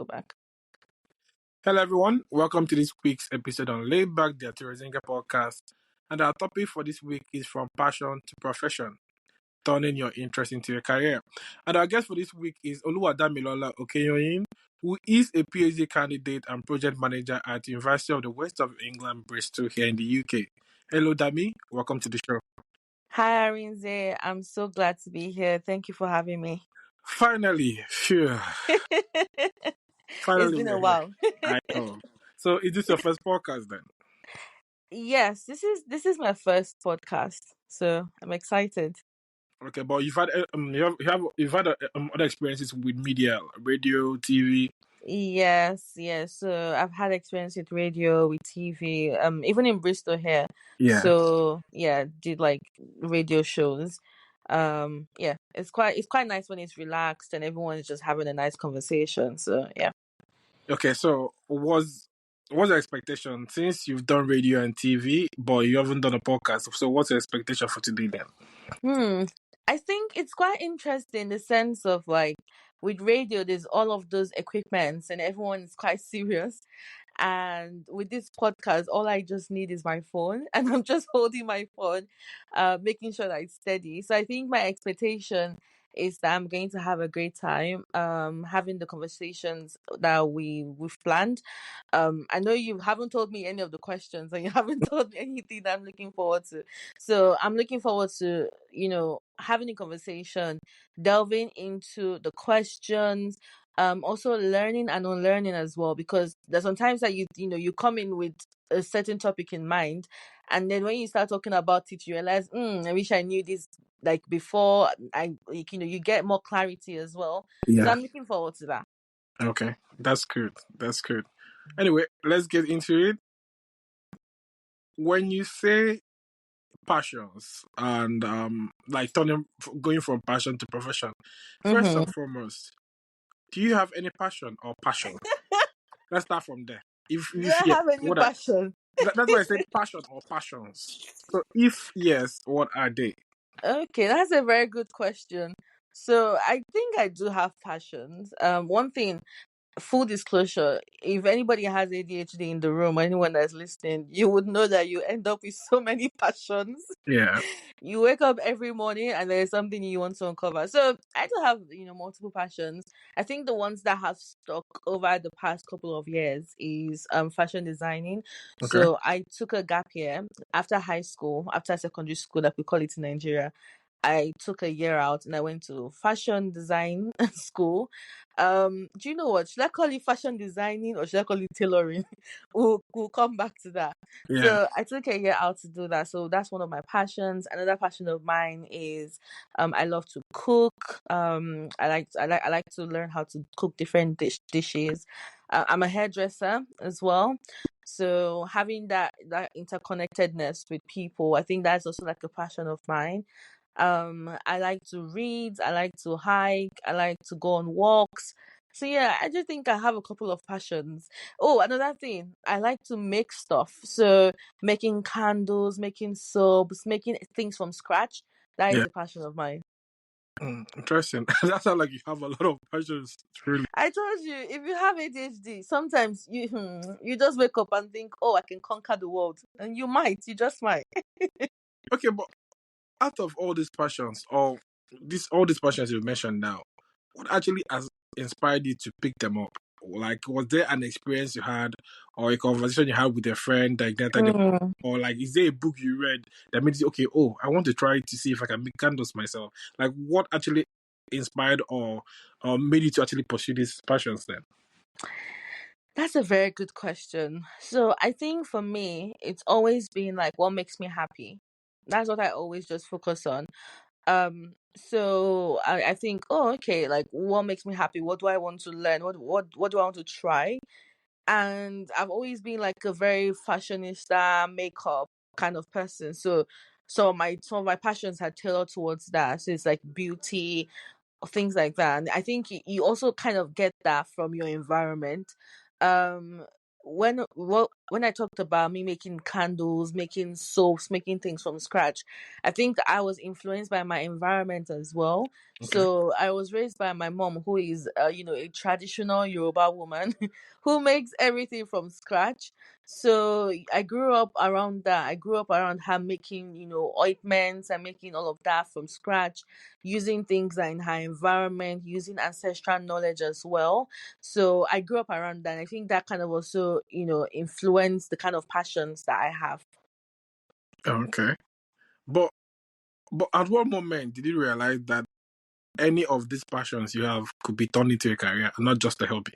go back. Hello, everyone. Welcome to this week's episode on Laid Back, the Tourism podcast. And our topic for this week is from passion to profession, turning your interest into a career. And our guest for this week is Oluwadamilola Okeyoyin, who is a PhD candidate and project manager at the University of the West of England, Bristol, here in the UK. Hello, Dami. Welcome to the show. Hi, Arinze. I'm so glad to be here. Thank you for having me. Finally, phew. It's Finally, been a we're here. while. I know. So, is this your first podcast then? Yes, this is my first podcast, so I'm excited. Okay, but you've had you've had other experiences with media, radio, TV. Yes, yes. So I've had experience with radio, with TV, even in Bristol here. Yeah. So yeah, did like radio shows. Yeah, it's quite nice when it's relaxed and everyone is just having a nice conversation. So yeah. Okay, so what's your expectation since you've done radio and TV, but you haven't done a podcast? So what's your expectation for today then? I think it's quite interesting in the sense of like with radio, there's all of those equipments and everyone is quite serious. And with this podcast, all I just need is my phone, and I'm just holding my phone, making sure that it's steady. So I think my expectation is that I'm going to have a great time, having the conversations that we've planned. I know you haven't told me any of the questions, and you haven't told me anything that I'm looking forward to. So I'm looking forward to having a conversation, delving into the questions, also learning and unlearning as well, because there's sometimes that you come in with a certain topic in mind, and then when you start talking about it you realize, I wish I knew this like before. I like, you get more clarity as well. So Yeah. I'm looking forward to that. Okay, that's good. That's good. Anyway, let's get into it. When you say passions and like going from passion to profession, first Mm-hmm. and foremost, do you have any passion or passions? Let's start from there. Do If I yes, have any what are passion? that's why I said passion or passions. So if yes, what are they? Okay, that's a very good question. So I think I do have passions. One thing, full disclosure, if anybody has ADHD in the room or anyone that's listening, you would know that you end up with so many passions. Yeah. You wake up every morning and there's something you want to uncover. So I do have, multiple passions. I think the ones that have stuck over the past couple of years is fashion designing. Okay. So I took a gap year after high school, after secondary school, that we call it in Nigeria. I took a year out and I went to fashion design school. Do you know what? Should I call it fashion designing or should I call it tailoring? We'll come back to that. Yeah. So I took a year out to do that. So that's one of my passions. Another passion of mine is I love to cook. I like to learn how to cook different dishes. I'm a hairdresser as well. So having that interconnectedness with people, I think that's also like a passion of mine. I like to read, I like to hike, I like to go on walks. So yeah, I just think I have a couple of passions. Oh, another thing, I like to make stuff. So making candles, making soaps, making things from scratch. That is Yeah. a passion of mine. Interesting. That sounds like you have a lot of passions, really. I told you, if you have ADHD, sometimes you just wake up and think, oh, I can conquer the world, and you just might. Okay, but out of all these passions, or all these passions you mentioned now, what actually has inspired you to pick them up? Like, was there an experience you had, or a conversation you had with a friend that ignited the, Hmm. or like, is there a book you read that made you okay? Oh, I want to try to see if I can make candles myself. Like, what actually inspired or made you to actually pursue these passions then? That's a very good question. So I think for me, it's always been like what makes me happy. That's what I always just focus on. So I think, oh, okay, like what makes me happy? What do I want to learn? What do I want to try? And I've always been like a very fashionista, makeup kind of person. So some of my passions had tailored towards that. So it's like beauty, things like that. And I think you also kind of get that from your environment. Um, when when I talked about me making candles, making soaps, making things from scratch, I think I was influenced by my environment as well. Okay. So I was raised by my mom, who is, a traditional Yoruba woman who makes everything from scratch. So I grew up around that. I grew up around her making, ointments and making all of that from scratch, using things that in her environment, using ancestral knowledge as well. So I grew up around that. And I think that kind of also, influenced the kind of passions that I have. Okay. But at what moment did you realize that any of these passions you have could be turned into a career and not just a hobby?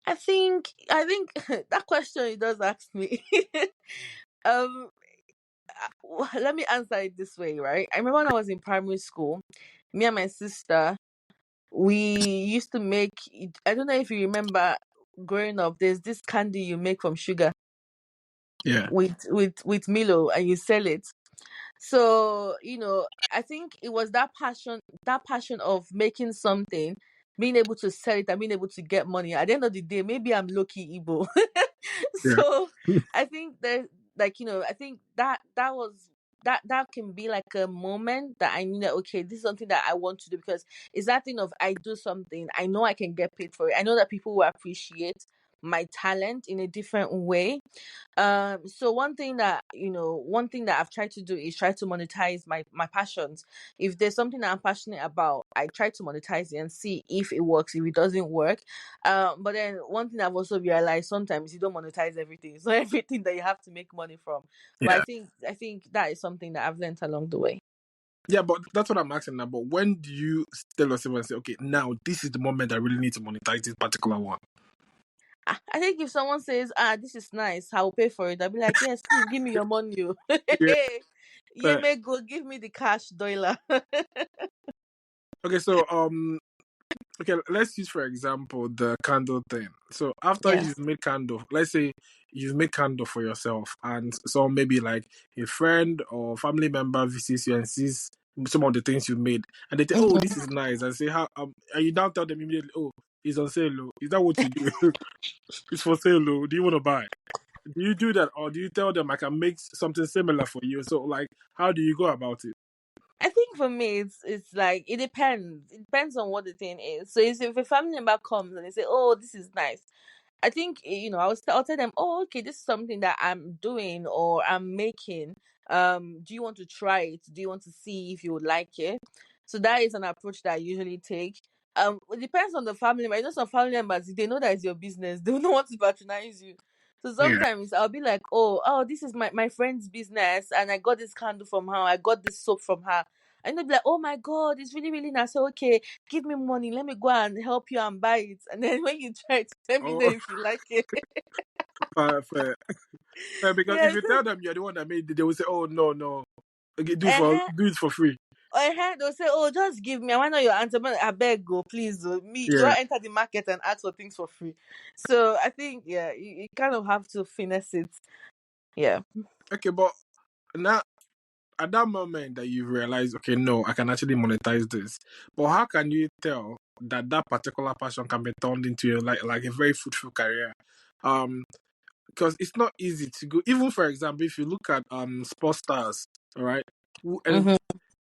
I think that question you just asked me. um Let me answer it this way, right? I remember when I was in primary school, me and my sister, we used to make, I don't know if you remember, growing up, there's this candy you make from sugar Yeah. with Milo, and you sell it. So, I think it was that passion of making something, being able to sell it and being able to get money. At the end of the day, maybe I'm low-key Igbo. Yeah. So I think there's, I think that was that can be like a moment that I knew that, okay, this is something that I want to do, because it's that thing of, I do something, I know I can get paid for it. I know that people will appreciate my talent in a different way. So one thing that I've tried to do is try to monetize my passions. If there's something that I'm passionate about, I try to monetize it and see if it works. If it doesn't work, but then one thing I've also realized, sometimes you don't monetize everything. It's not everything that you have to make money from. But I Yeah. think that is something that I've learned along the way. Yeah, but that's what I'm asking now. But when do you tell yourself and say, okay, now this is the moment I really need to monetize this particular one? I think if someone says, this is nice, I will pay for it, I'll be like, yes, please give me your money. Yeah. Yeah, may go give me the cash, Doyla. Okay, so okay, let's use for example the candle thing. So after Yes. you've made candle, let's say you've made candle for yourself, and so maybe like a friend or family member visits you and sees some of the things you made, and they say, "Oh, this is nice," and say, "How?" And you now tell them immediately, "Oh, it's on sale. Oh. Is that what you do? It's for sale. Oh. Do you want to buy?" Do you do that, or do you tell them I can make something similar for you? So, like, how do you go about it? I think for me, it's like, it depends. It depends on what the thing is. So if a family member comes and they say, "Oh, this is nice," I think, I'll tell them, "Oh, okay, this is something that I'm doing or I'm making. Do you want to try it? Do you want to see if you would like it?" So that is an approach that I usually take. It depends on the family member. Some family members, if they know that it's your business, they don't want to patronize you. So Yeah. sometimes I'll be like, "Oh, this is my friend's business, and I got this candle from her. I got this soap from her." And they'll be like, "Oh my God, it's really, really nice." So, okay, give me money. Let me go and help you and buy it. And then when you try to let me know Oh, if you like it. fair. Because Yeah, if you because tell them you're the one that made it, they will say, "Oh no, no, okay, uh-huh, do it for free." they'll say, "Oh, just give me. I want to know your answer, but I beg go, please. Oh. Me, you Yeah. don't enter the market and ask for things for free." So I think, yeah, you kind of have to finesse it. Yeah. Okay, but now at that moment that you realize, okay, no, I can actually monetize this. But how can you tell that that particular passion can be turned into like a very fruitful career? Um, because it's not easy to go. Even for example, if you look at sports stars, all right, and Mm-hmm.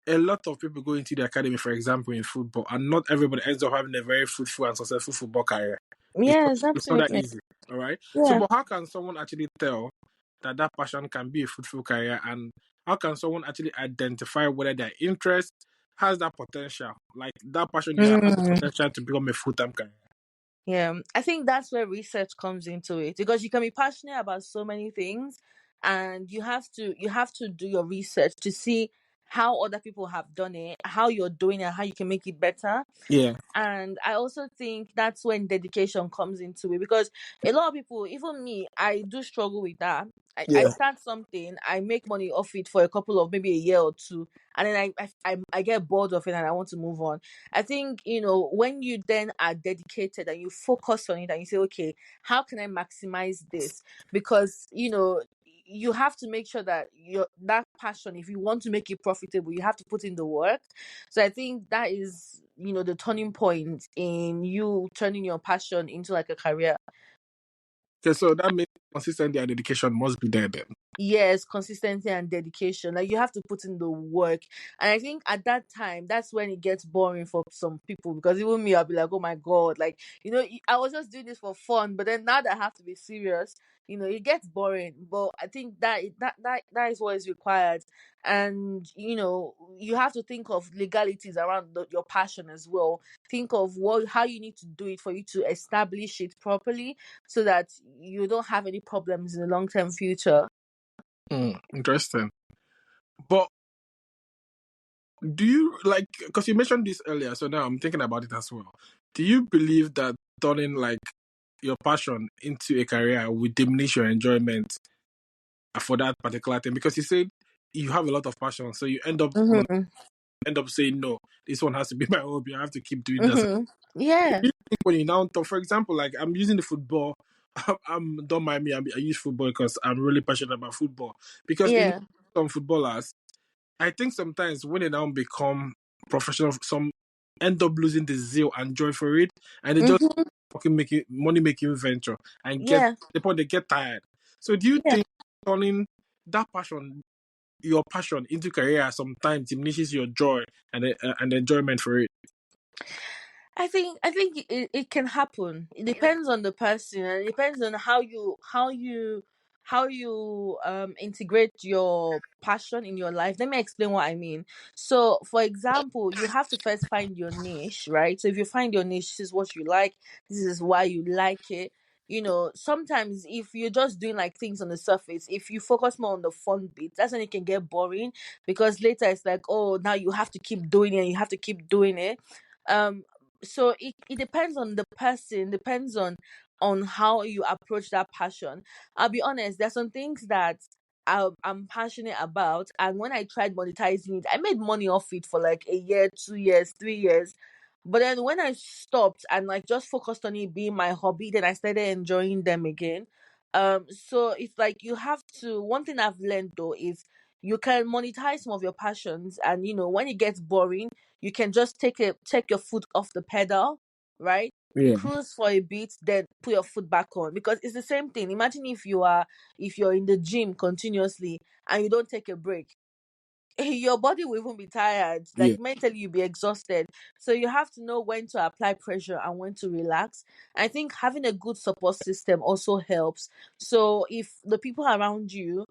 a lot of people go into the academy, for example, in football, and not everybody ends up having a very fruitful and successful football career. Yes, It's not that absolutely. easy. All right. So, Yeah. but how can someone actually tell that that passion can be a fruitful career, and how can someone actually identify whether their interest has that potential, like that passion you have has the Mm. potential to become a full time career? Yeah, I think that's where research comes into it, because you can be passionate about so many things, and you have to do your research to see how other people have done it, how you're doing it, how you can make it better. Yeah. And I also think that's when dedication comes into it, because a lot of people, even me, I do struggle with that. I Yeah. start something, I make money off it for a couple of, maybe a year or two, and then I get bored of it and I want to move on. I think, when you then are dedicated and you focus on it and you say, okay, how can I maximize this? Because, you have to make sure that that passion, if you want to make it profitable, you have to put in the work. So I think that is, the turning point in you turning your passion into like a career. Okay, so that means consistency and dedication must be there then. Yes, consistency and dedication. Like you have to put in the work. And I think at that time, that's when it gets boring for some people, because even me, I'll be like, oh my God, like, I was just doing this for fun, but then now that I have to be serious, it gets boring. But I think that is what is required. And you have to think of legalities around your passion as well. Think of how you need to do it for you to establish it properly, so that you don't have any problems in the long-term future. Interesting. But do you like, because you mentioned this earlier, so now I'm thinking about it as well. Do you believe that turning like your passion into a career will diminish your enjoyment for that particular thing? Because you said you have a lot of passion, so you Mm-hmm. end up saying no. This one has to be my hobby. I have to keep doing that. Mm-hmm. Yeah. Do you think when you now talk, for example, like I'm using the football. Don't mind me. I use football because I'm really passionate about football. Because if you Yeah. look at some footballers, I think sometimes when they now become professional, some end up losing the zeal and joy for it, and they just Mm-hmm. fucking making money making venture and get Yeah. the point they get tired. So do you Yeah. think turning that passion, your passion, into career sometimes diminishes your joy and enjoyment for it? I think it can happen. It depends on the person, and it depends on how you integrate your passion in your life. Let me explain what I mean. So, for example, you have to first find your niche, right? So if you find your niche, this is what you like, this is why you like it. Sometimes if you're just doing like things on the surface, if you focus more on the fun bit, that's when it can get boring, because later it's like, oh, now you have to keep doing it, you have to keep doing it. um so it depends on the person, depends on how you approach that passion. I'll be honest, there's some things that I'm passionate about, and when I tried monetizing it, I made money off it for like a year, 2 years, 3 years. But then when I stopped and like just focused on it being my hobby, then I started enjoying them again. So it's like you have to, one thing I've learned though is you can monetize some of your passions, and when it gets boring, you can just take your foot off the pedal, right? Yeah. Cruise for a bit, then put your foot back on, because it's the same thing. Imagine if you're in the gym continuously and you don't take a break. Your body will even be tired, Yeah. like mentally you'll be exhausted. So you have to know when to apply pressure and when to relax. I think having a good support system also helps. So if the people around you,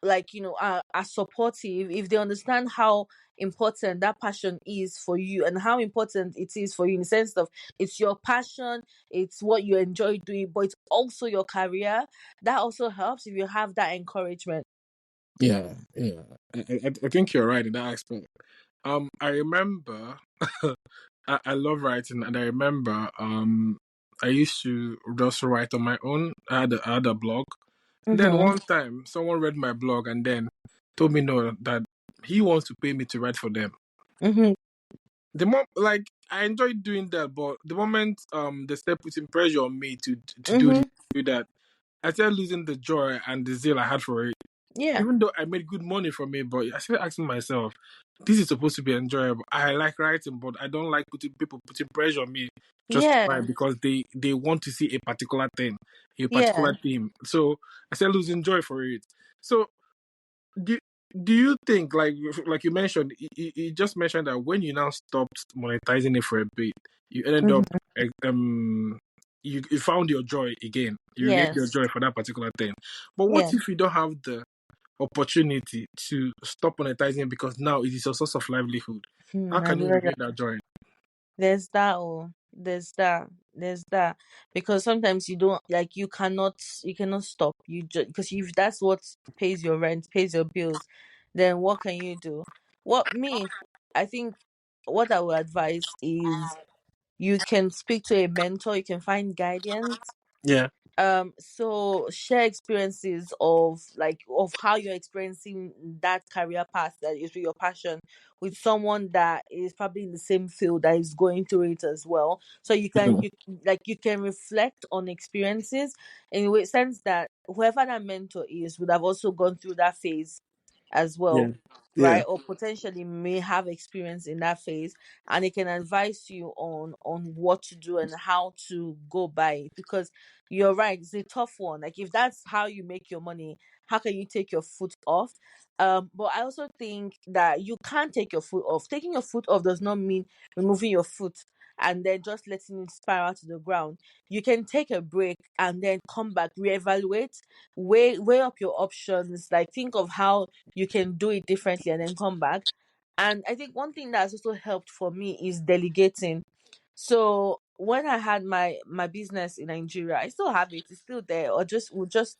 like, are supportive, if they understand how important that passion is for you, and how important it is for you in the sense of it's your passion, it's what you enjoy doing, but it's also your career, that also helps if you have that encouragement. Yeah. Yeah. I think you're right in that aspect. I remember I love writing, and I remember I used to just write on my own. I had a blog. And then Mm-hmm. one time someone read my blog and then told me no, that he wants to pay me to write for them. Mm-hmm. Like I enjoyed doing that, but the moment they started putting pressure on me to do this, Mm-hmm. do that, I started losing the joy and the zeal I had for it. Yeah. Even though I made good money from it, but I started asking myself, this is supposed to be enjoyable. I like writing, but I don't like people putting pressure on me just to Yeah. write because they want to see a particular thing, a Yeah. particular theme. So I started losing joy for it. So do do you think, like you mentioned, you just mentioned that when you now stopped monetizing it for a bit, you ended up Mm-hmm. you found your joy again. You regained your Yes. joy for that particular thing. But what Yeah. if you don't have the opportunity to stop monetizing because now it is your source of livelihood? How I can you realize regain that that joy? there's that. Oh, there's that. Because sometimes you don't, like, you cannot stop. You just, because if that's what pays your rent, pays your bills, then what can you do? I think what I would advise is you can speak to a mentor, you can find guidance. Yeah. So share experiences of how you're experiencing that career path that is your passion with someone that is probably in the same field that is going through it as well, so you can reflect on experiences in a way sense that whoever that mentor is would have also gone through that phase. as Yeah. well, Yeah. right? Or potentially may have experience in that phase, and it can advise you on what to do and how to go by it. Because you're right, it's a tough one. Like, if that's how you make your money, how can you take your foot off? But I also think that you can't take your foot off. Taking your foot off does not mean removing your foot and then just letting it spiral to the ground. You can take a break and then come back, reevaluate, weigh up your options, like think of how you can do it differently and then come back. And I think one thing that's also helped for me is delegating. So when I had my business in Nigeria, I still have it, it's still there, or we're just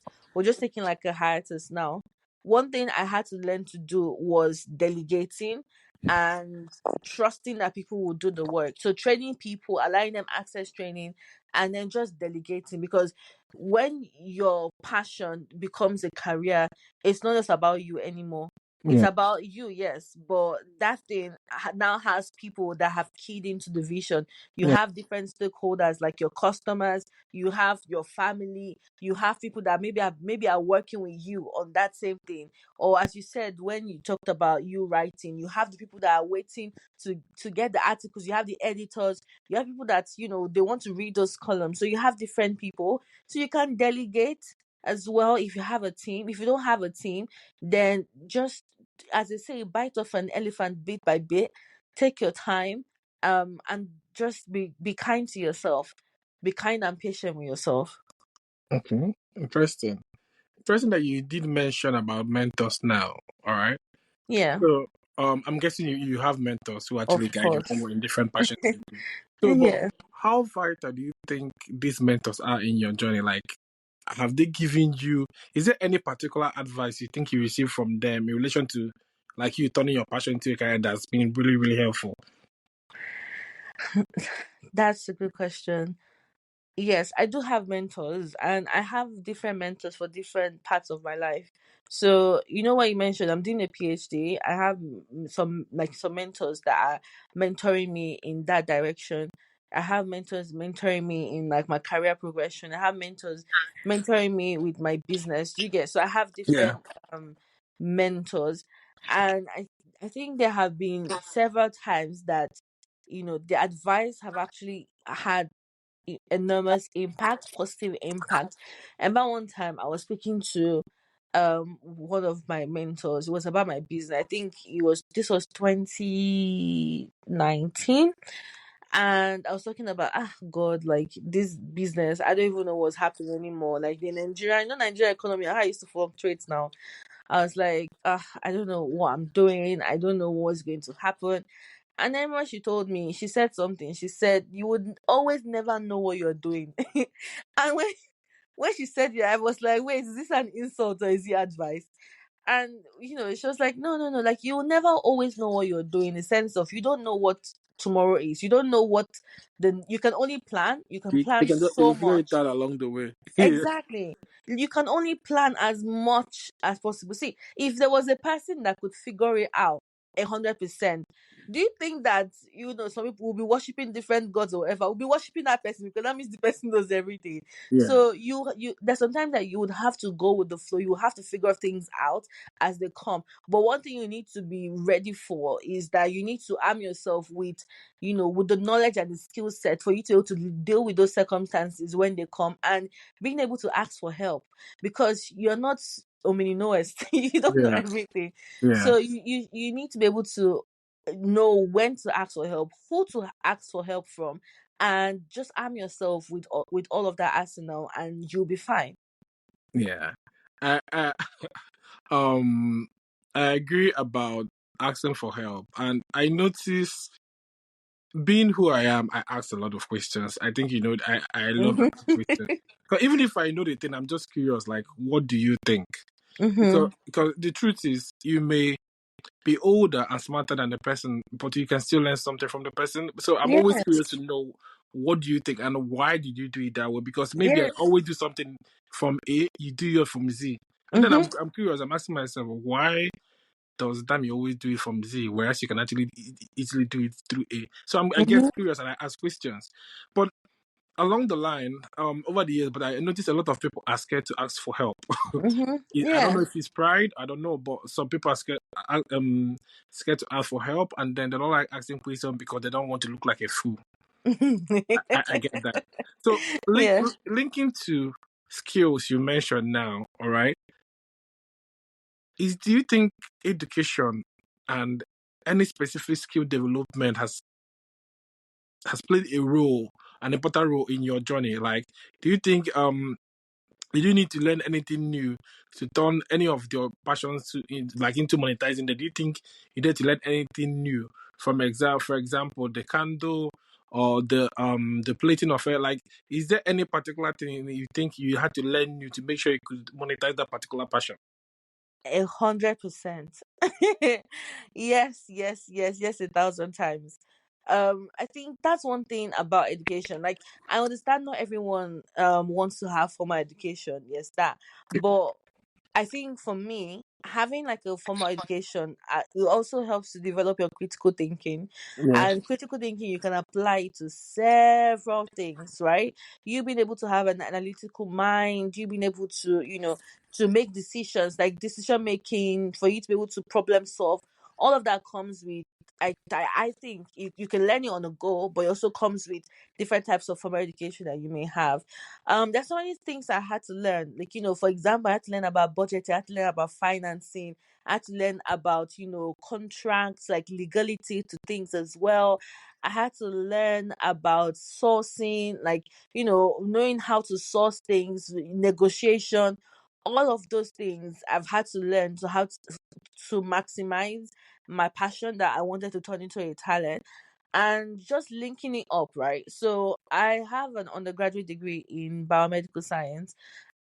taking like a hiatus now. One thing I had to learn to do was delegating and trusting that people will do the work. So training people, allowing them access training, and then just delegating. Because when your passion becomes a career, it's not just about you anymore. It's Yeah. about you, yes, but that thing now has people that have keyed into the vision. You Yeah. have different stakeholders like your customers, you have your family, you have people that maybe are working with you on that same thing. Or as you said, when you talked about you writing, you have the people that are waiting to get the articles, you have the editors, you have people that they want to read those columns. So you have different people, so you can delegate as well. If you have a team, if you don't have a team, then just, as they say, bite off an elephant bit by bit. Take your time, and just be kind to yourself. Be kind and patient with yourself. Okay. Interesting. Interesting that you did mention about mentors now. All right. Yeah, So, I'm guessing you have mentors who actually of guide you course. somewhere in different passions. So, but Yeah. how vital do you think these mentors are in your journey? Like, have they given you? Is there any particular advice you think you received from them in relation to, like, you turning your passion into a career that's been really, really helpful? That's a good question. Yes, I do have mentors, and I have different mentors for different parts of my life. So, what you mentioned, I'm doing a PhD. I have some mentors that are mentoring me in that direction. I have mentors mentoring me in like my career progression. I have mentors mentoring me with my business. Do you get? So I have Yeah. different mentors, and I think there have been several times that the advice have actually had enormous impact, positive impact. And by one time, I was speaking to one of my mentors. It was about my business. I think this was 2019, and I was talking about, God, like this business, I don't even know what's happening anymore. Like the Nigeria economy, how it used to fluctuate now. I was like, I don't know what I'm doing. I don't know what's going to happen. And then when she told me, she said something. She said, "You would always never know what you're doing." And when she said it, I was like, "Wait, is this an insult or is it advice?" And she was like, "No, no, no. Like, you will never always know what you're doing. In the sense of, you don't know what tomorrow is. You don't know what you can only plan. You can plan You so can figure it much." out along the way. Yeah. Exactly. You can only plan as much as possible. See, if there was a person that could figure it out 100%, do you think that some people will be worshiping different gods or whatever? Will be worshiping that person because that means the person knows everything. Yeah. So there's sometimes that you would have to go with the flow. You have to figure things out as they come. But one thing you need to be ready for is that you need to arm yourself with the knowledge and the skill set for you to be able to deal with those circumstances when they come, and being able to ask for help, because you're not omni-knowest. You don't know Yeah. everything. Yeah. So you need to be able to know when to ask for help, who to ask for help from, and just arm yourself with all of that arsenal, and you'll be fine. Yeah. I um I agree about asking for help, and I notice being who I am, I ask a lot of questions. I think I love Mhm. asking questions. But even if I know the thing, I'm just curious. Like, what do you think? Because Mhm. because the truth is, you may be older and smarter than the person, but you can still learn something from the person. So I'm always curious Yes. to know, what do you think and why did you do it that way? Because maybe I Yes. always do something from A, you do it from Z, and then Mhm. I'm curious. I'm asking myself, why does Dami always do it from Z, whereas you can actually easily do it through A? So I Mhm. get curious and I ask questions. But along the line, over the years, but I noticed a lot of people are scared to ask for help. I don't Yeah. know if it's pride, I don't know, but some people are scared to ask for help, and then they don't like asking questions because they don't want to look like a fool. I get that. So Yeah. linking to skills you mentioned now, all right, is do you think education and any specific skill development has played a role, an important role in your journey? Like, do you think you do need to learn anything new to turn any of your passions into monetizing that? Do you think you need to learn anything new for example, the candle or the plating of it? Like, is there any particular thing you think you had to learn new to make sure you could monetize that particular passion? 100%. Yes, yes, yes, yes, 1,000 times. I think that's one thing about education. Like, I understand not everyone wants to have formal education, yes, that, but I think for me, having like a formal education, it also helps to develop your critical thinking. Yeah. And critical thinking, you can apply it to several things, right? You being able to have an analytical mind, you being able to, to make decisions, like decision making, for you to be able to problem solve. All of that comes with, I think you can learn it on the go, but it also comes with different types of formal education that you may have. There's so many things I had to learn. Like, for example, I had to learn about budgeting, I had to learn about financing, I had to learn about, contracts, like legality to things as well. I had to learn about sourcing, like, knowing how to source things, negotiation, all of those things I've had to learn to how to maximize my passion that I wanted to turn into a talent, and just linking it up, right? So I have an undergraduate degree in biomedical science.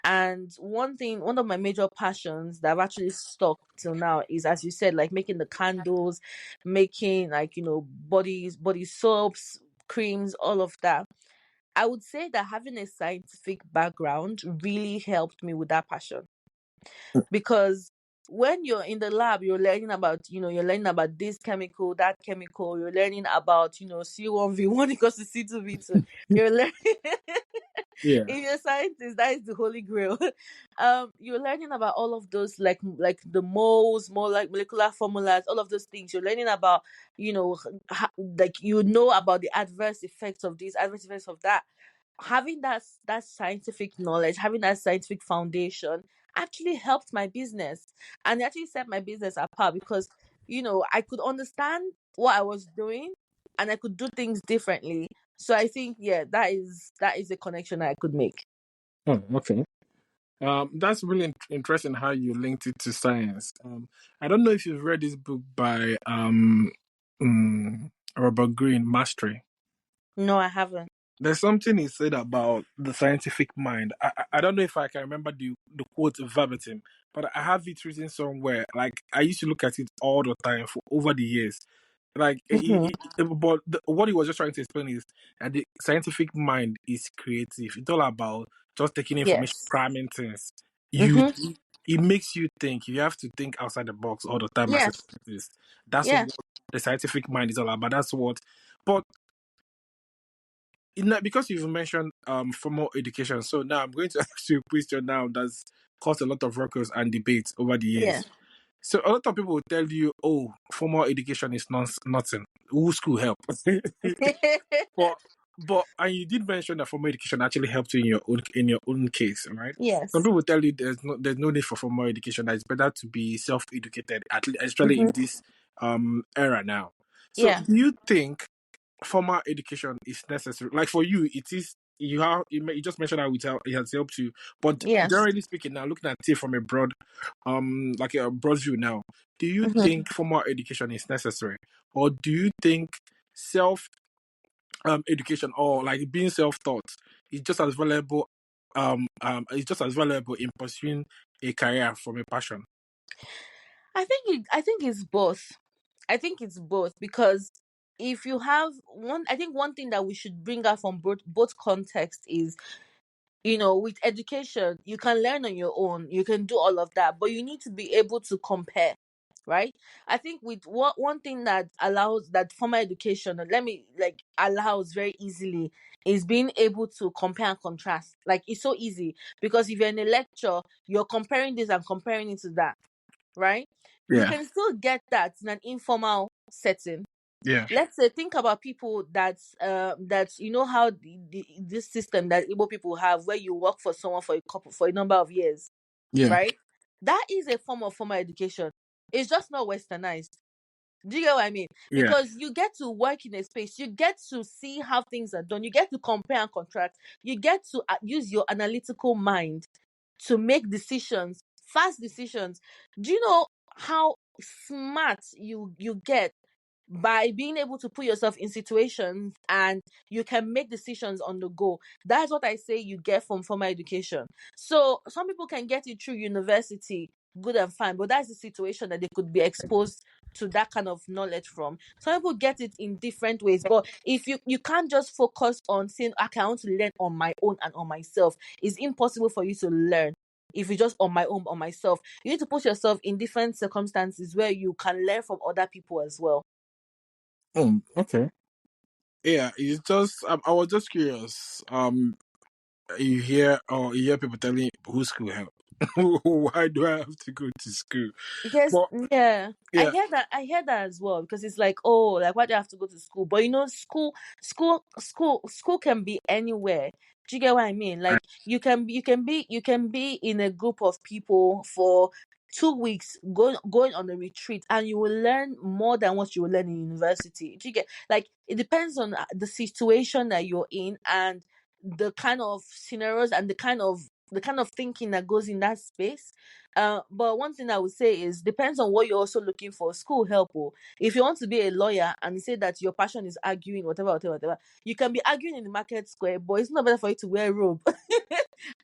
And one of my major passions that I've actually stuck till now is, as you said, like making the candles, making like, body soaps, creams, all of that. I would say that having a scientific background really helped me with that passion, because when you're in the lab, you're learning about, you're learning about this chemical, that chemical, you're learning about, C1V1 equals to C2V2. You're learning Yeah. if you're a scientist, that is the holy grail. You're learning about all of those, like the moles, more like molecular formulas, all of those things. You're learning about, like, about the adverse effects of this, adverse effects of that. Having that scientific knowledge, having that scientific foundation actually helped my business, and it actually set my business apart, because I could understand what I was doing, and I could do things differently. So I think, yeah, that is a connection I could make. Oh, okay. That's really interesting how you linked it to science. I don't know if you've read this book by Robert Greene, Mastery. No, I haven't. There's something he said about the scientific mind. I don't know if I can remember the quote verbatim, but I have it written somewhere. Like, I used to look at it all the time for over the years. Like, Hmm. what he was just trying to explain is that the scientific mind is creative. It's all about just taking information, Yes. cramming things. You, Hmm. it makes you think. You have to think outside the box all the time as a Yes. scientist. That's Yeah. what the scientific mind is all about. That's what. But because you've mentioned formal education, so now I'm going to ask you a question now that's caused a lot of ruckus and debates over the Yeah. years. So a lot of people will tell you, "Oh, formal education is nothing. Who school help?" but and you did mention that formal education actually helped you in your own case, right? Some Yes. people will tell you there's no need for formal education. That it's better to be self-educated, at least, especially in Hmm. this era now. So Yeah. do you think formal education is necessary? Like, for you, it is. You just mentioned how it has helped you, but Yeah. generally speaking, now looking at it from a broad, like a broad view now, do you Hmm. think formal education is necessary, or do you think self education, or like being self taught, is just as valuable? Is just as valuable in pursuing a career from a passion. I think it's both. I think it's both, because if you have I think one thing that we should bring out from both contexts is, with education, you can learn on your own, you can do all of that, but you need to be able to compare, right? I think with one thing that allows that formal education, let me like allows very easily, is being able to compare and contrast. Like, it's so easy because if you're in a lecture, you're comparing this and comparing it to that, right? You Yeah. can still get that in an informal setting. Yeah. Let's say, think about people that you know how this system that Igbo people have, where you work for someone for a number of years, Yeah. right? That is a form of formal education. It's just not westernized. Do you get what I mean? Yeah. Because you get to work in a space, you get to see how things are done, you get to compare and contrast, you get to use your analytical mind to make decisions, fast decisions. Do you know how smart you get by being able to put yourself in situations and you can make decisions on the go? That's what I say you get from formal education. So some people can get it through university, good and fine, but that's the situation that they could be exposed to that kind of knowledge from. Some people get it in different ways, but if you can't just focus on saying, okay, I want to learn on my own and on myself. It's impossible for you to learn if you just on my own, on myself. You need to put yourself in different circumstances where you can learn from other people as well. Okay. Yeah, it's just I was just curious. You hear people telling who school help. Why do I have to go to school? Because But yeah, I yeah, hear that. I hear that as well. Because it's like, oh, like, why do you have to go to school? But school can be anywhere. Do you get what I mean? I, Like, you can be in a group of people for 2 weeks going on a retreat, and you will learn more than what you will learn in university. Do you get, like, it depends on the situation that you're in and the kind of scenarios and the kind of thinking that goes in that space. But one thing I would say is, depends on what you're also looking for. School help. Oh. If you want to be a lawyer and you say that your passion is arguing, whatever, whatever, whatever, you can be arguing in the market square, but it's not better for you to wear a robe. and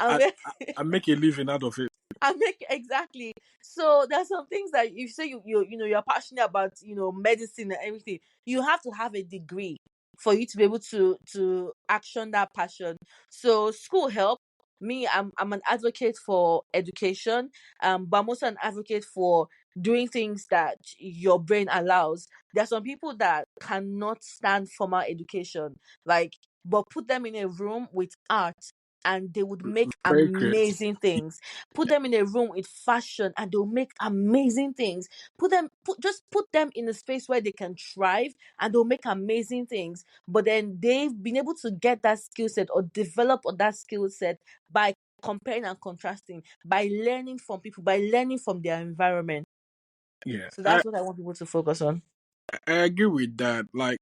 I wear, I make a living out of it. and make exactly. So there's some things that, if you say you're passionate about, medicine and everything, you have to have a degree for you to be able to action that passion. So school help. Me, I'm an advocate for education, but I'm also an advocate for doing things that your brain allows. There are some people that cannot stand formal education, like, but put them in a room with art and they would make Very creative. amazing things. Put them in a room with fashion and they'll make amazing things. Put them in a space where they can thrive and they'll make amazing things. But then they've been able to get that skill set or develop on that skill set by comparing and contrasting, by learning from people, by learning from their environment. Yeah, So that's what I want people to focus on. I agree with that. Like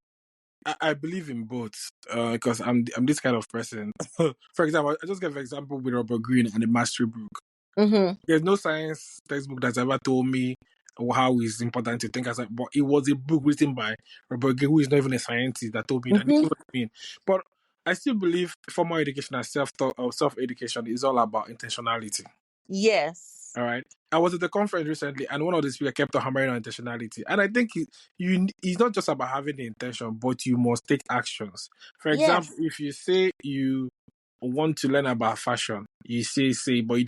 I believe in both because I'm this kind of person. For example, I just give an example with Robert Greene and the Mastery book. Mm-hmm. There's no science textbook that's ever told me how it's important to think as a, but it was a book written by Robert Greene, who is not even a scientist, that told me that. This Mm-hmm. is what I mean. But I still believe formal education and self-taught or self-education is all about intentionality. Yes. All right. I was at the conference recently, and one of the speakers kept on hammering on intentionality. And I think it's not just about having the intention, but you must take actions. For example, Yes. if you say you want to learn about fashion, you say, but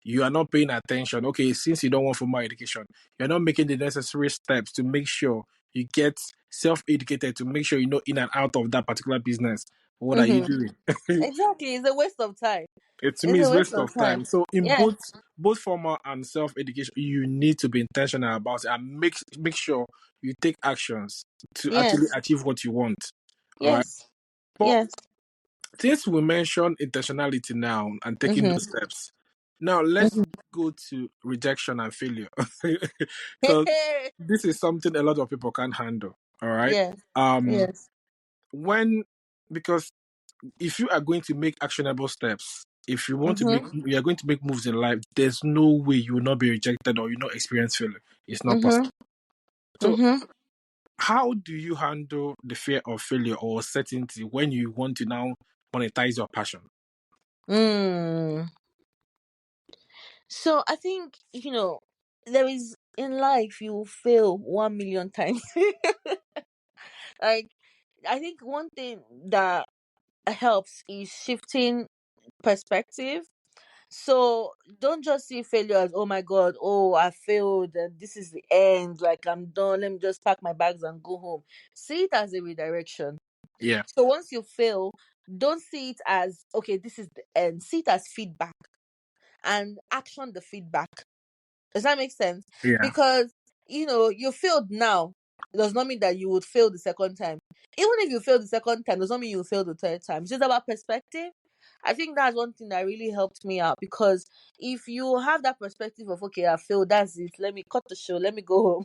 you are not paying attention. Okay, since you don't want formal education, you're not making the necessary steps to make sure you get self-educated to make sure you know in and out of that particular business. What are you Mm-hmm. doing? Exactly. It's a waste of time. It to me It's a is waste waste of of time. time. So in Yeah. both formal and self education, you need to be intentional about it and make sure you take actions to actually Yes. achieve what you want. All right. Yes. But Yes. since we mentioned intentionality now and taking Mm-hmm. those steps, now let's Mm-hmm. go to rejection and failure. Because this is something a lot of people can't handle. All right. Yes. Um Yes. when because if you are going to make actionable steps, if Mm-hmm. you are going to make moves in life, there's no way you will not be rejected or you not experience failure. It's not possible. Mm-hmm. So, Mm-hmm. how do you handle the fear of failure or certainty when you want to now monetize your passion? Mm. So I think, there is, in life you will fail 1 million times. Like, I think one thing that helps is shifting perspective. So don't just see failure as, oh my god, oh, I failed and this is the end, like, I'm done, let me just pack my bags and go home. See it as a redirection. Yeah. So once you fail, Don't see it as okay, this is the end. See it as feedback and action the feedback. Does that make sense? Yeah. Because you failed now does not mean that you would fail the second time. Even if you fail the second time, does not mean you will fail the third time. It's just about perspective. I think that's one thing that really helped me out, because if you have that perspective of okay, I failed, that's it. Let me cut the show. Let me go home.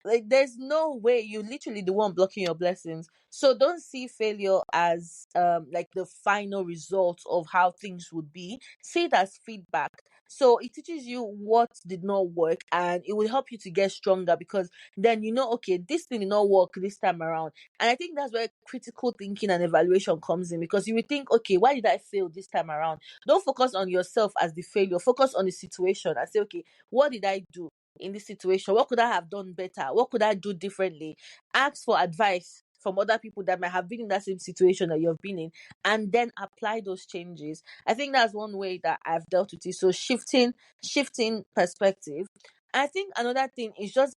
Like there's no way, you literally the one blocking your blessings. So don't see failure as like the final result of how things would be. See it as feedback. So it teaches you what did not work, and it will help you to get stronger, because then okay, this thing did not work this time around. And I think that's where critical thinking and evaluation comes in, because you will think, okay, why did I fail this time around? Don't focus on yourself as the failure, focus on the situation and say, okay, what did I do in this situation? What could I have done better? What could I do differently? Ask for advice from other people that might have been in that same situation that you've been in, and then apply those changes. I think that's one way that I've dealt with it. So shifting perspective. I think another thing is just,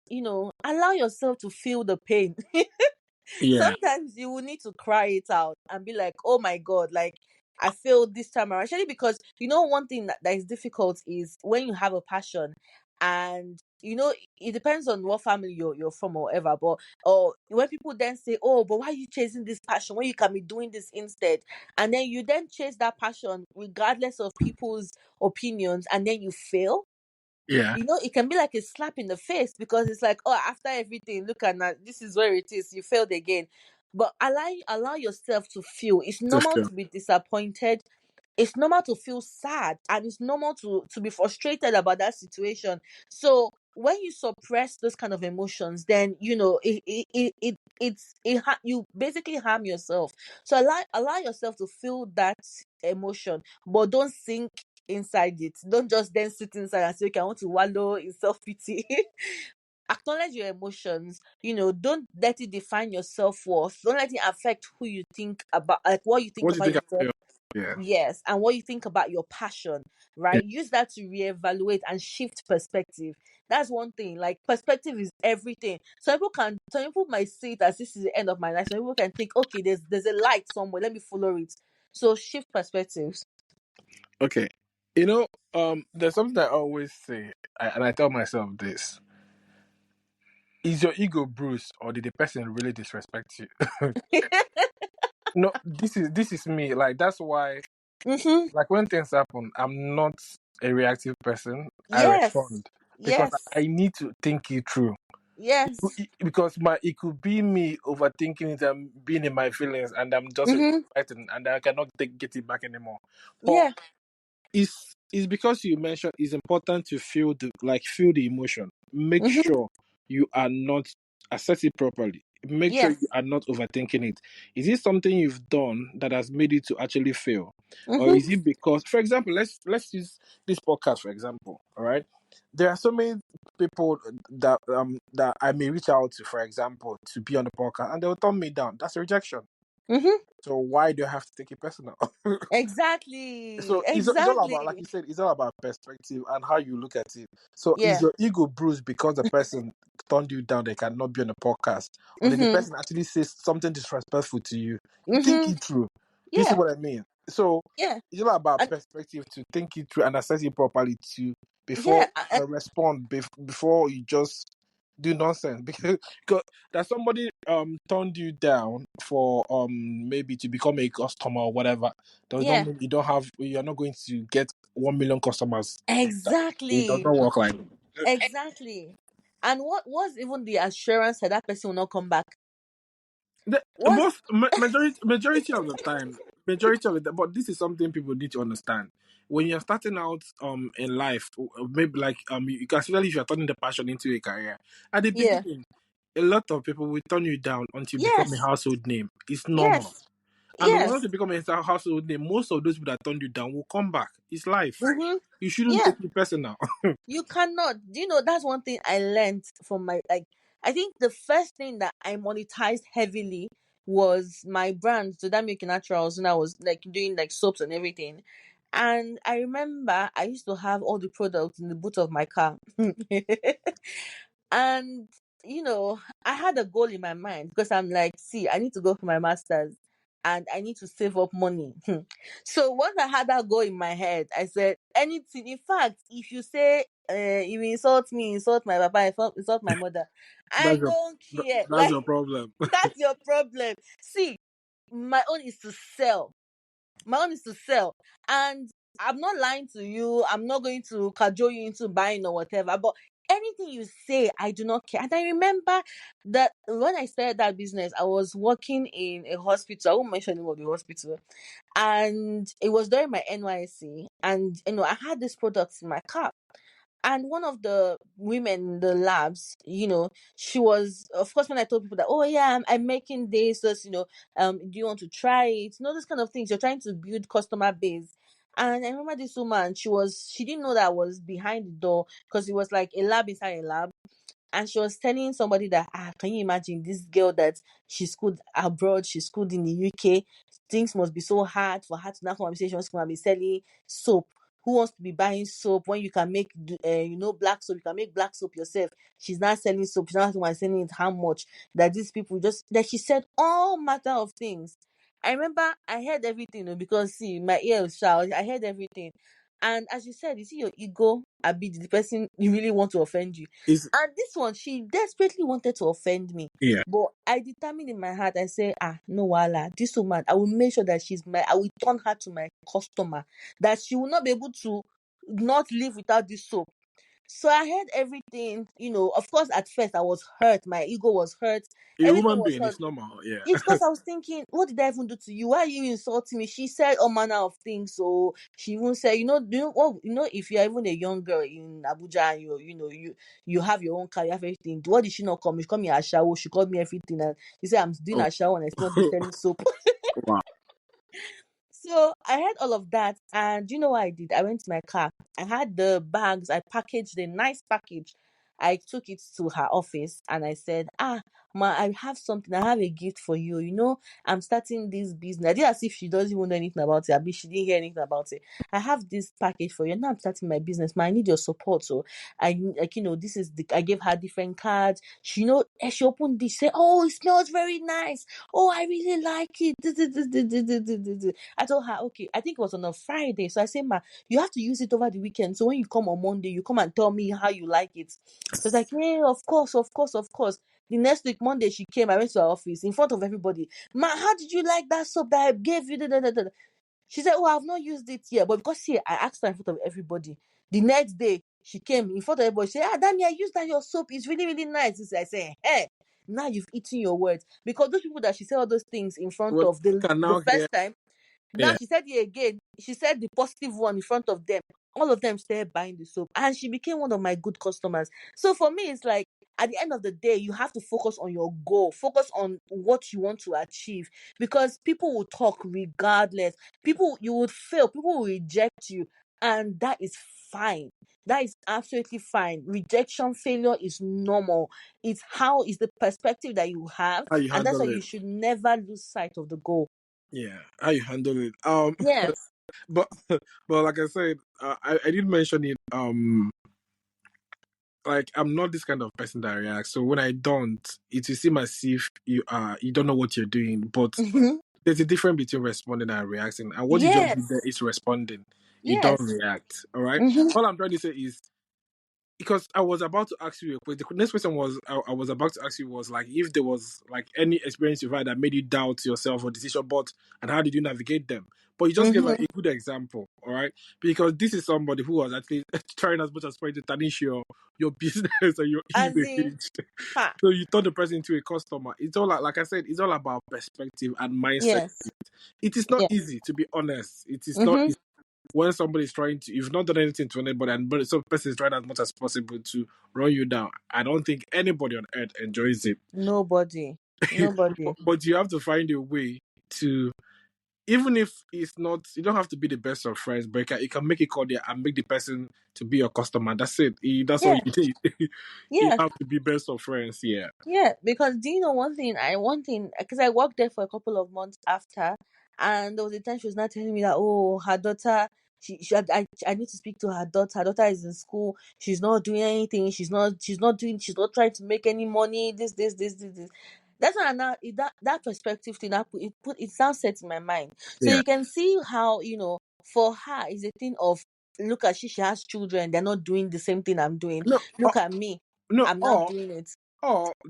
allow yourself to feel the pain. Yeah. Sometimes you will need to cry it out and be like, oh my God, like I failed this time around. Actually, because one thing that is difficult is when you have a passion, and it depends on what family you're from or whatever, but or when people then say, oh, but why are you chasing this passion when you can be doing this instead? And then you then chase that passion regardless of people's opinions, and then you fail. Yeah. It can be like a slap in the face, because it's like, oh, after everything, look at that, this is where it is. You failed again. But allow yourself to feel. It's To normal feel. to be disappointed. It's normal to feel sad, and it's normal to be frustrated about that situation. So when you suppress those kind of emotions, then you basically harm yourself. So allow yourself to feel that emotion, but don't sink inside it. Don't just then sit inside and say, okay, I want to wallow in self-pity. Acknowledge your emotions. Don't let it define your self-worth. Don't let it affect who you think about, like what you think What do you about think yourself. about your yeah. Yes, and what you think about your passion, Yeah. right? Use that to reevaluate and shift perspective. That's one thing. Like perspective is everything. Some people might see it as this is the end of my life. Some people can think, okay, there's a light somewhere. Let me follow it. So shift perspectives. Okay. There's something I always say, and I tell myself this: is your ego bruised, or did the person really disrespect you? No, this is me. Like that's why, Mm-hmm. like when things happen, I'm not a reactive person. I Yes. respond because Yes. I need to think it through. Yes. Because it could be me overthinking it and being in my feelings, and I'm just Mm-hmm. fighting, and I cannot get it back anymore. But Yeah. it's because you mentioned it's important to feel the emotion. Make Mm-hmm. sure you are not assess it properly. Make sure you Yes. are not overthinking it. Is it something you've done that has made it to actually fail, or is Mm-hmm. it because, for example, let's use this podcast for example. All right, there are so many people that I may reach out to, for example, to be on the podcast, and they'll turn me down. That's a rejection. Mm-hmm. So why do I have to take it personal? Exactly. So it's all about, like Exactly. you said, it's all about perspective and how you look at it. So is Yeah. your ego bruised because the person turned you down, they cannot be on a podcast, or did the Mm-hmm. person actually say something disrespectful to you? Think Mm-hmm. it through. Do you see Yeah. what I mean? So Yeah. it's all about And perspective, to think it through and assess it properly to before yeah. And, respond, before you just do nonsense. Because that somebody turned you down for maybe to become a customer or whatever does not yeah. mean you're not going to get 1 million customers. It does Exactly. not work like Exactly. And what was even the assurance that that person will not come back? Was majority of the time, but this is something people need to understand. When you're starting out in life, maybe like you can, especially if you're turning the passion into a career at the yeah. beginning, a lot of people will turn you down until you become a Yes. household name. It's normal. Yes. And once Yes. you become a household name, most of those people that turned you down will come back. It's life. Mm-hmm. You shouldn't Yeah. take it personal. You cannot. That's one thing I learned from my, like, I think the first thing that I monetized heavily was my brand, so that making naturals, when I was like doing like soaps and everything. And I remember I used to have all the products in the boot of my car. And I had a goal in my mind, because I'm like, see, I need to go for my master's. and I need to save up money. So once I had that goal in my head, I said, anything. In fact, if you say, you insult me, insult my papa, insult my mother, I That's your don't care. that's Like, your problem. that's your problem. See, my own is to sell. My own is to sell. And I'm not lying to you. I'm not going to cajole you into buying or whatever. But anything you say, I do not care. And I remember that when I started that business, I was working in a hospital. I won't mention the name of the hospital. And it was during my NYC. And I had this product in my car. And one of the women in the labs, she was, of course, when I told people that, oh yeah, I'm making this, just, do you want to try it? Those kind of things. You're trying to build customer base. And I remember this woman, she didn't know that I was behind the door because it was like a lab inside a lab. And she was telling somebody that, can you imagine this girl that she schooled abroad, she schooled in the UK, things must be so hard for her to now come and say she wants to come and be selling soap. Who wants to be buying soap when you can make, black soap? You can make black soap yourself. She's not selling soap. She's not selling it. How much? That these people just, that she said all matter of things. I remember I heard everything, because see, my ear was sharp. I heard everything. And as you said, you see your ego, I be the person you really want to offend you. Is And this one, she desperately wanted to offend me. yeah. But I determined in my heart, I say, no, wala, this woman, I will make sure that I will turn her to my customer, that she will not be able to not live without this soap. So I heard everything, of course, at first I was hurt. My ego was hurt. A Everything human was being hurt. is normal, yeah. It's because I was thinking, what did I even do to you? Why are you insulting me? She said all manner of things. So she even said, if you're even a young girl in Abuja and you have your own car, you have everything. What did she not come? She called me a shower. She called me everything, and she said I'm doing Oh, a shower and I still not be selling soap. wow. So I heard all of that, and you know what I did? I went to my car. I had the bags. I packaged a nice package. I took it to her office and I said, ma, I have something. I have a gift for you. I'm starting this business. I did as if she doesn't even know anything about it. I mean, she didn't hear anything about it. I have this package for you. Now I'm starting my business, ma. I need your support. So this is I gave her different cards. She opened this. Say, oh, it smells very nice. Oh, I really like it. I told her, okay, I think it was on a Friday. So I said, ma, you have to use it over the weekend. So when you come on Monday, you come and tell me how you like it. She was like, yeah, of course, of course, of course. The next week, Monday, she came. I went to her office in front of everybody. Ma, how did you like that soap that I gave you? Da, da, da, da. She said, oh, I've not used it yet. But because here, I asked her in front of everybody. The next day, she came in front of everybody. She said, Dami, I used that your soap. It's really, really nice. I said, hey, now you've eaten your words. Because those people that she said all those things in front Well, of I can the now hear. first time, now Yeah. she said it again. She said the positive one in front of them. All of them started buying the soap, and she became one of my good customers. So for me, it's like at the end of the day, you have to focus on your goal, focus on what you want to achieve, because people will talk regardless. You would fail, people will reject you, and that is fine. That is absolutely fine. Rejection, failure is normal. It's the perspective that you have, How you and that's why handle you it. should never lose sight of the goal. Yeah. How you handle it. Yes. But but like I said, I did mention it. Like I'm not this kind of person that reacts. So when I don't, it will seem as if you don't know what you're doing. But Mhm. there's a difference between responding and reacting. And what you just did there Yes. is responding. You don't Yes. react. All right. Mm-hmm. All I'm trying to say is because I was about to ask you a question. The next question was I was about to ask you was like if there was like any experience you've had that made you doubt yourself or decision, but and how did you navigate them? But you just gave like Mm-hmm. a good example, all right? Because this is somebody who was actually trying as much as possible to tarnish your business and your As in, image. ha. So you turn the person into a customer. It's all like I said, it's all about perspective and mindset. Yes. It is not Yeah. easy to be honest. It is not Mm-hmm. easy when somebody is trying to, you've not done anything to anybody, and but some person is trying as much as possible to run you down. I don't think anybody on earth enjoys it. Nobody. Nobody. But you have to find a way to, even if it's not, you don't have to be the best of friends, but you can make a call there and make the person to be your customer. That's it. That's all Yeah. you need. You Yeah. have to be best of friends. Yeah. Yeah. Because do you know one thing, because I worked there for a couple of months after, and there was a time she was not telling me that, oh, her daughter, I need to speak to her daughter. Her daughter is in school. She's not doing anything. She's not trying to make any money. This. That's why now that perspective thing that it sounds set in my mind. So Yeah. you can see how, for her is a thing of, look at she has children, they're not doing the same thing I'm doing. No, Look at me, no, I'm not doing it.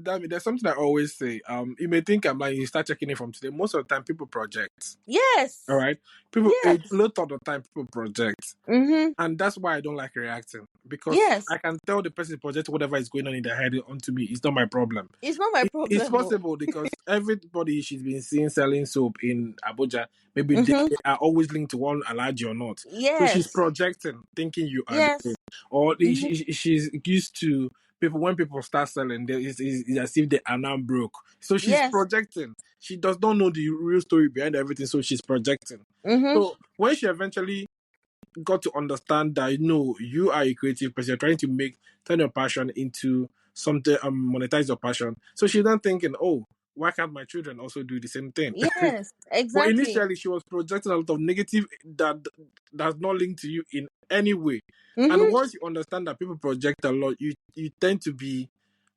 Damn, there's something I always say. You may think I'm like, you start checking it from today. Most of the time, people project. All Yes. right, people. A Yes. lot of the time, people project, Mm-hmm. and that's why I don't like reacting, because Yes. I can tell the person project whatever is going on in their head onto me. It's not my problem. It's not my It's problem. Oh. possible because everybody she's been seeing selling soap in Abuja, maybe they Mm-hmm. are always linked to one Alaji or not. So she's Yes. projecting, thinking you are the same. Yes. Or Mm-hmm. she's used to people, when people start selling, it's as if they are now broke. So she's Yes. projecting. She does not know the real story behind everything, so she's projecting. Mm-hmm. So when she eventually got to understand that, you are a creative person, you're trying to turn your passion into something, monetize your passion. So she's then thinking, oh, why can't my children also do the same thing? Yes. But Exactly. initially she was projecting a lot of negative that does not link to you in any way. And Mm-hmm. once you understand that people project a lot, you tend to be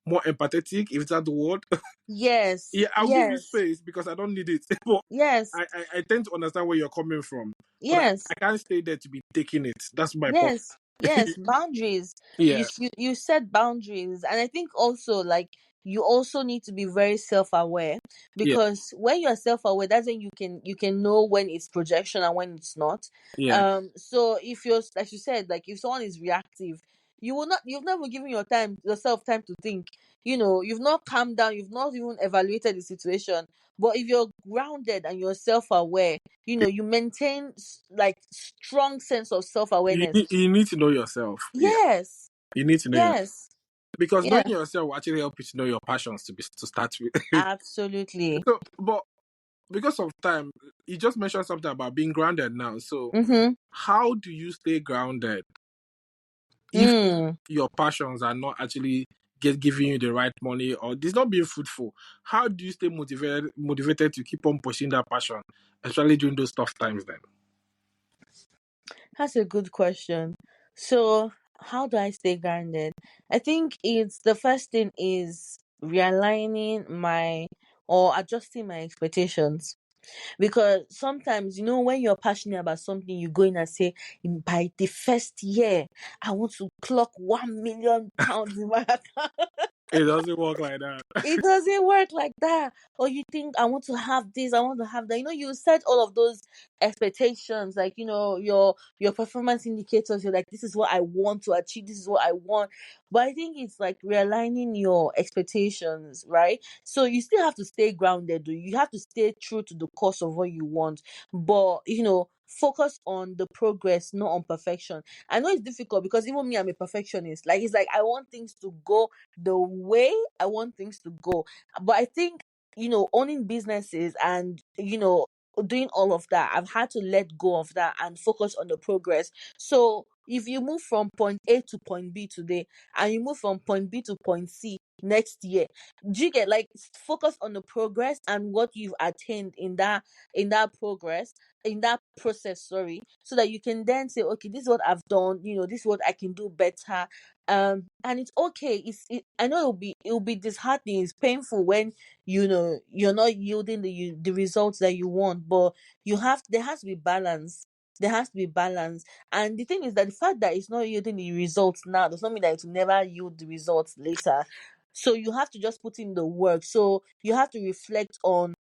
more empathetic, if that's the word. Yes. Yeah, I'll give you Yes. space because I don't need it. But Yes. I tend to understand where you're coming from. But I Yes. can't stay there to be taking it. That's my point. Yes, yes, boundaries. You Yeah, s- you you set boundaries, and I think also, like, you also need to be very self-aware, yeah, because when you're self-aware, that's when you can know when it's projection and when it's not. yeah. So if you're, like you said, like if someone is reactive, you've never given yourself time to think. You've not calmed down, you've not even evaluated the situation. But if you're grounded and you're self-aware, you maintain like strong sense of self-awareness. You need to know yourself. Yeah, Yes. you need to know yourself. Yes. Because knowing Yeah. yourself will actually help you to know your passions to start with. Absolutely. So, but because of time, you just mentioned something about being grounded now. So, Mm-hmm. how do you stay grounded if Mm. your passions are not actually giving you the right money, or it's not being fruitful? How do you stay motivated to keep on pursuing that passion, especially during those tough times? Then, That's a good question. So, how do I stay grounded? I think it's the first thing is realigning my or adjusting my expectations. Because sometimes, when you're passionate about something, you go in and say, by the first year, I want to clock 1 million pounds in my account. it doesn't work like that. It doesn't work like that. Or you think, I want to have this, I want to have that. You set all of those expectations, like, your performance indicators. You're like, this is what I want to achieve, this is what I want. But I think it's like realigning your expectations, right? So you still have to stay grounded, though. You have to stay true to the course of what you want. But focus on the progress, not on perfection. I know it's difficult because even me, I'm a perfectionist. Like, it's like I want things to go the way I want things to go. But I think, owning businesses and, doing all of that, I've had to let go of that and focus on the progress. So if you move from point A to point B today, and you move from point B to point C next year, do you get, like, focus on the progress and what you've attained in that progress, in that process, sorry, so that you can then say, okay, this is what I've done, this is what I can do better. And it's okay. I know it'll be disheartening, it's painful when you're not yielding the results that you want. But there has to be balance. There has to be balance. And the thing is that the fact that it's not yielding the results now does not mean that it will never yield the results later. So you have to just put in the work. So you have to reflect on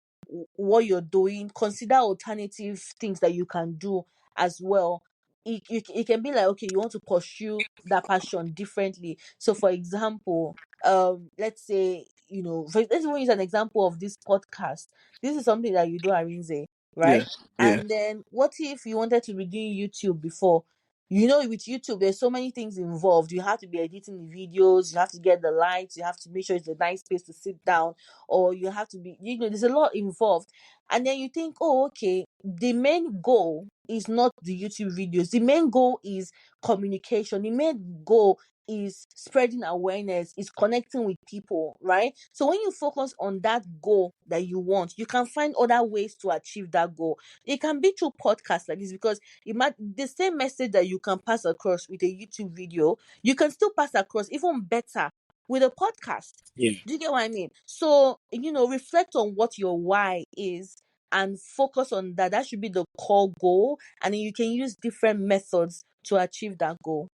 what you're doing, consider alternative things that you can do as well. It can be like, okay, you want to pursue that passion differently. So for example, let's say, let's even use an example of this podcast. This is something that you do, Arinze, Yeah, right? yeah, And then what if you wanted to be doing YouTube before? With YouTube, there's so many things involved. You have to be editing the videos, you have to get the lights, you have to make sure it's a nice place to sit down, or you have to be, there's a lot involved. And then you think, oh, okay, the main goal is not the YouTube videos. The main goal is communication. The main goal is spreading awareness, is connecting with people, right? So when you focus on that goal that you want, you can find other ways to achieve that goal. It can be through podcasts like this, because the same message that you can pass across with a YouTube video, you can still pass across even better with a podcast. Yeah. Do you get what I mean? So, reflect on what your why is and focus on that. That should be the core goal. And then you can use different methods to achieve that goal.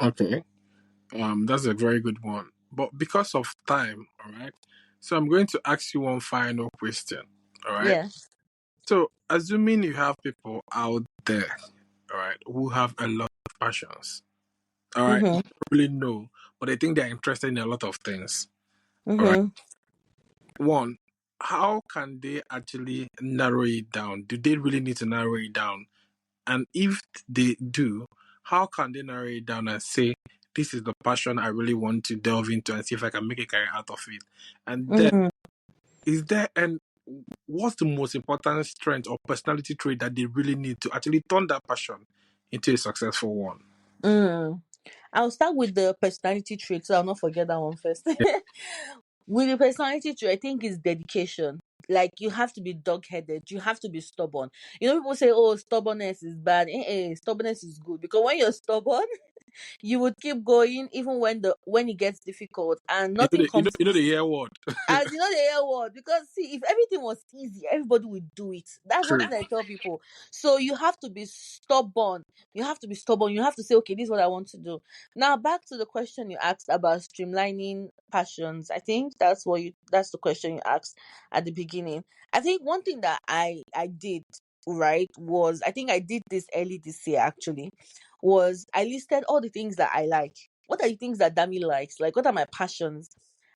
Okay. That's a very good one. But because of time, all right. So I'm going to ask you one final question. All right. Yeah. So assuming you have people out there, all right, who have a lot of passions. All right. They Mm-hmm. don't really know, but they think they're interested in a lot of things. All right. Mm-hmm. One, how can they actually narrow it down? Do they really need to narrow it down? And if they do, how can they narrow it down and say, this is the passion I really want to delve into and see if I can make a career out of it? And then, Mm-hmm. is there and what's the most important strength or personality trait that they really need to actually turn that passion into a successful one? Mm. I'll start with the personality trait, so I'll not forget that one first. Yeah, With the personality trait, I think it's dedication. Like, you have to be dog-headed. You have to be stubborn. People say, "Oh, stubbornness is bad." Stubbornness is good, because when you're stubborn, you would keep going even when it gets difficult, and nothing comes you know the year word. as the air word. Because see, if everything was easy, everybody would do it. That's one True. thing I tell people. So you have to be stubborn. You have to be stubborn. You have to say, okay, this is what I want to do. Now back to the question you asked about streamlining passions. I think that's the question you asked at the beginning. I think one thing that I did, right, was, I think I did this early this year actually, was I listed all the things that I like. What are the things that Dami likes? Like, what are my passions?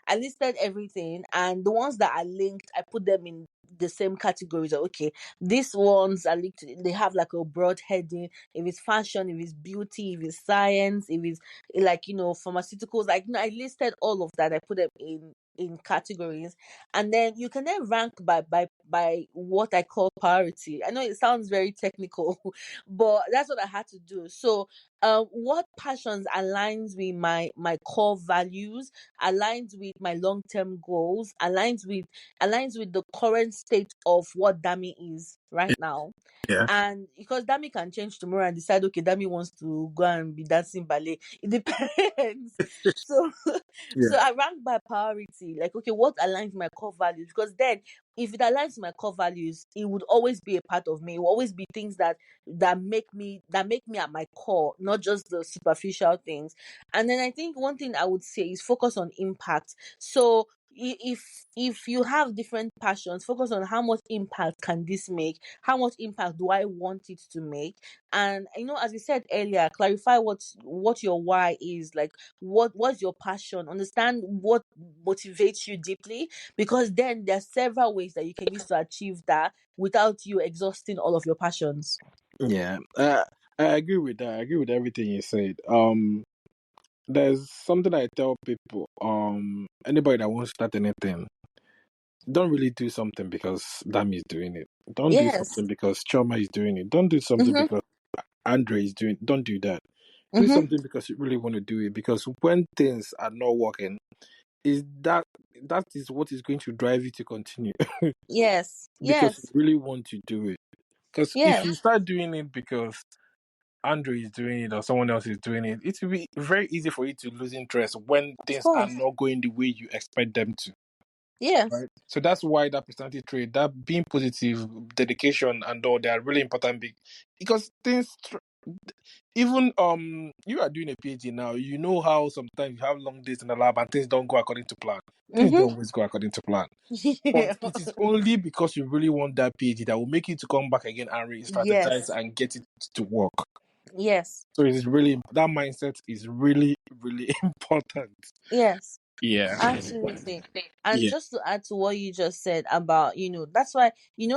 I listed everything, and the ones that are linked, I put them in the same categories. Okay, these ones are linked. They have like a broad heading. If it's fashion, if it's beauty, if it's science, if it's like pharmaceuticals. Like, I listed all of that. I put them in categories, and then you can then rank by what I call priority. I know it sounds very technical, but that's what I had to do. So, what passions aligns with my core values, aligns with my long-term goals, aligns with the current state of what Dami is right now. Yeah. And because Dami can change tomorrow and decide, okay, Dami wants to go and be dancing ballet. It depends. So, so Yeah. I rank by priority. Like, okay, what aligns with my core values? Because then, if it aligns with my core values, it would always be a part of me. It will always be things that make me at my core, not just the superficial things. And then I think one thing I would say is focus on impact. So, if you have different passions, focus on how much impact can this make, how much impact do I want it to make. And as we said earlier, clarify what your why is. Like, what's your passion, understand what motivates you deeply, because then there are several ways that you can use to achieve that without you exhausting all of your passions. Yeah. I agree with that. I agree with everything you said. There's something I tell people. Anybody that wants to start anything, don't really do something because Dami is doing it. Don't do Yes. something because Choma is doing it. Don't do something Mm-hmm. because Andre is doing it. Don't do that. Do Mm-hmm. something because you really want to do it. Because when things are not working, is that is what is going to drive you to continue. Yes. Because you Yes. really want to do it. Because if you Yes. start doing it because Andrew is doing it or someone else is doing it, it will be very easy for you to lose interest when Of things are course. not going the way you expect them to. Yes. Right. So that's why that personality trait, that being positive, dedication, and all, they are really important. Because things, even you are doing a PhD now. You know how sometimes you have long days in the lab and things don't go according to plan. Things Mm-hmm. don't always go according to plan. But Yeah. it is only because you really want that PhD that will make you to come back again and re-strategize Yes. and get it to work. Yes. So it is really, that mindset is really, really important. Yes. Yeah. Absolutely. And Yeah. just to add to what you just said about, that's why,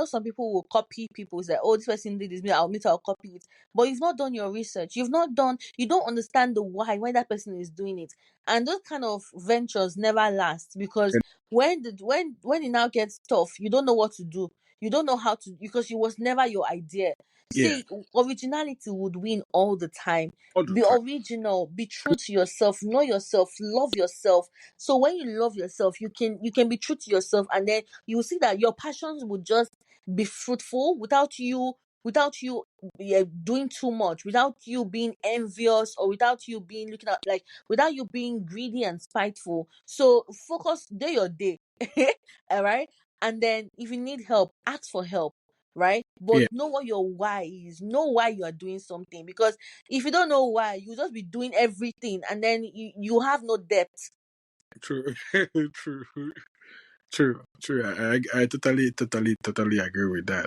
some people will copy people, say, oh, this person did this, I'll copy it. But you've not done your research. You don't understand the why that person is doing it. And those kind of ventures never last, because when it now gets tough, you don't know what to do. You don't know how to, because it was never your idea. Yeah. See, originality would win all the time. All the Be time. original, be true to yourself, know yourself, love yourself. So when you love yourself, you can be true to yourself, and then you will see that your passions will just be fruitful without without you doing too much, without you being envious, or without you being looking at like without you being greedy and spiteful. So focus day your day. All right. And then if you need help, ask for help, right? But Yeah, know what your why is. Know why you are doing something. Because if you don't know why, you just be doing everything, and then you have no depth. true, true, true, true. I totally agree with that.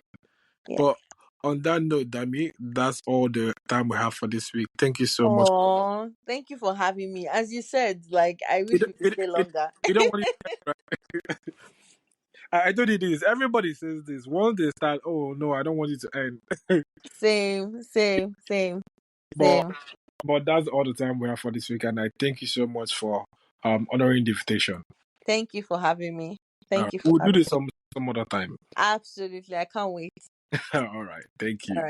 Yeah. But on that note, Dami, that's all the time we have for this week. Thank you so much. Oh, thank you for having me. As you said, like I You wish don't, we could stay longer. you don't want to. I told you this. Everybody says this. Once they start, oh no, I don't want it to end. Same, same, same, but same. but that's all the time we have for this week, and I thank you so much for honoring the invitation. Thank you for having me. Thank you for We'll do having this me. some other time. Absolutely. I can't wait. All right. Thank All you. right.